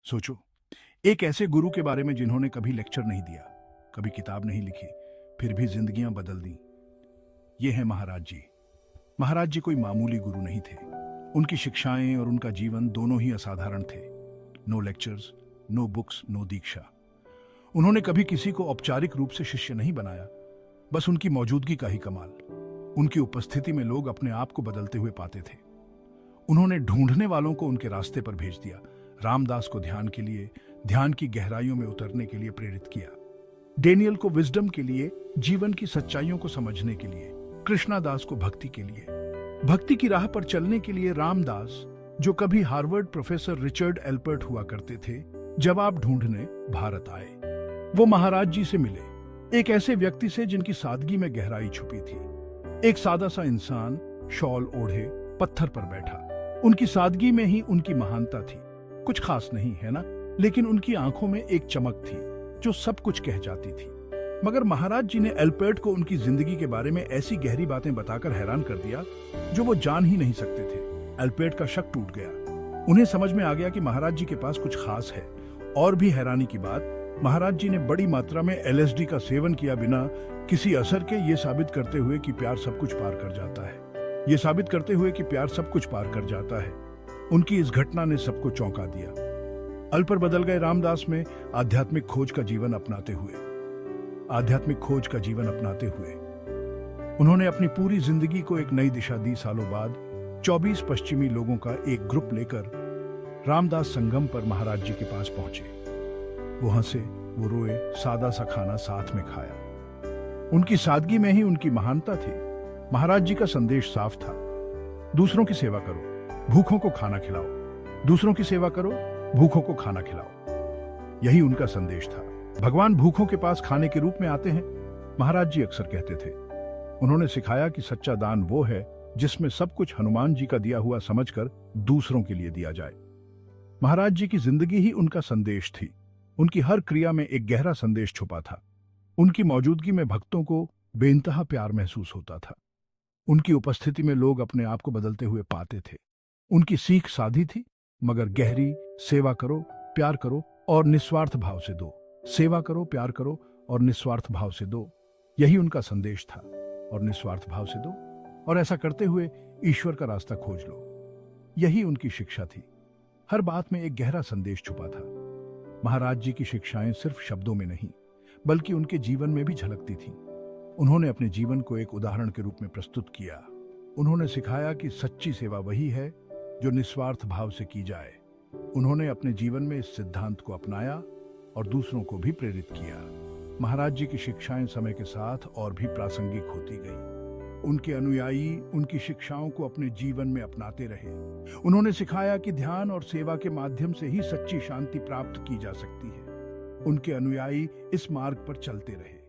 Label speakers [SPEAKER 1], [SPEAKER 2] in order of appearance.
[SPEAKER 1] सोचो, एक ऐसे गुरु के बारे में जिन्होंने कभी लेक्चर नहीं दिया, कभी किताब नहीं लिखी, फिर भी जिंदगियां बदल दी। ये है महाराज जी। महाराज जी कोई मामूली गुरु नहीं थे। उनकी शिक्षाएं और उनका जीवन दोनों ही असाधारण थे। No lectures, no books, no दीक्षा। उन्होंने कभी किसी को औपचारिक रूप से शिष्य नहीं बनाया, बस उनकी मौजूदगी का ही कमाल। उनकी उपस्थिति में लोग अपने आप को बदलते हुए पाते थे। उन्होंने ढूंढने वालों को उनके रास्ते पर भेज दिया। रामदास को ध्यान के लिए, ध्यान की गहराइयों में उतरने के लिए प्रेरित किया। डेनियल को विजडम के लिए, जीवन की सच्चाइयों को समझने के लिए। कृष्णादास को भक्ति के लिए, भक्ति की राह पर चलने के लिए। रामदास, जो कभी हार्वर्ड प्रोफेसर रिचर्ड एल्पर्ट हुआ करते थे, जवाब ढूंढने भारत आए। वो महाराज जी से मिले, एक ऐसे व्यक्ति से जिनकी सादगी में गहराई छुपी थी। एक सादा सा इंसान, शॉल ओढ़े, पत्थर पर बैठा। उनकी सादगी में ही उनकी महानता थी। कुछ खास नहीं है ना, लेकिन उनकी आंखों में एक चमक थी जो सब कुछ कह जाती थी। मगर महाराज जी ने एल्पर्ट को उनकी जिंदगी के बारे में ऐसी गहरी बातें बताकर हैरान कर दिया जो वो जान ही नहीं सकते थे। एल्पर्ट का शक टूट गया। उन्हें समझ में आ गया कि महाराज जी के पास कुछ खास है। और भी हैरानी की बात, महाराज जी ने बड़ी मात्रा में LSD का सेवन किया बिना किसी असर के, ये साबित करते हुए कि प्यार सब कुछ पार कर जाता है। ये साबित करते हुए कि प्यार सब कुछ पार कर जाता है। उनकी इस घटना ने सबको चौंका दिया। अल्पर बदल गए रामदास में आध्यात्मिक खोज का जीवन अपनाते हुए उन्होंने अपनी पूरी जिंदगी को एक नई दिशा दी। सालों बाद 24 पश्चिमी लोगों का एक ग्रुप लेकर रामदास संगम पर महाराज जी के पास पहुंचे। वो हंसे, वो रोए, सादा सा खाना साथ में खाया। उनकी सादगी में ही उनकी महानता थी। महाराज जी का संदेश साफ था, दूसरों की सेवा करो, भूखों को खाना खिलाओ। दूसरों की सेवा करो, भूखों को खाना खिलाओ। यही उनका संदेश था। भगवान भूखों के पास खाने के रूप में आते हैं, महाराज जी अक्सर कहते थे। उन्होंने सिखाया कि सच्चा दान वो है जिसमें सब कुछ हनुमान जी का दिया हुआ समझकर दूसरों के लिए दिया जाए। महाराज जी की जिंदगी ही उनका संदेश थी। उनकी हर क्रिया में एक गहरा संदेश छुपा था। उनकी मौजूदगी में भक्तों को बेइंतहा प्यार महसूस होता था। उनकी उपस्थिति में लोग अपने आप को बदलते हुए पाते थे। उनकी सीख सादी थी मगर गहरी। सेवा करो, प्यार करो और निस्वार्थ भाव से दो। सेवा करो, प्यार करो और निस्वार्थ भाव से दो। यही उनका संदेश था। और निस्वार्थ भाव से दो, और ऐसा करते हुए ईश्वर का रास्ता खोज लो। यही उनकी शिक्षा थी। हर बात में एक गहरा संदेश छुपा था। महाराज जी की शिक्षाएं सिर्फ शब्दों में नहीं, बल्कि उनके जीवन में भी झलकती थीं। उन्होंने अपने जीवन को एक उदाहरण के रूप में प्रस्तुत किया। उन्होंने सिखाया कि सच्ची सेवा वही है जो निस्वार्थ भाव से की जाए। उन्होंने अपने जीवन में इस सिद्धांत को अपनाया और दूसरों को भी प्रेरित किया। महाराज जी की शिक्षाएं समय के साथ और भी प्रासंगिक होती गईं। उनके अनुयायी उनकी शिक्षाओं को अपने जीवन में अपनाते रहे। उन्होंने सिखाया कि ध्यान और सेवा के माध्यम से ही सच्ची शांति प्राप्त की जा सकती है। उनके अनुयायी इस मार्ग पर चलते रहे।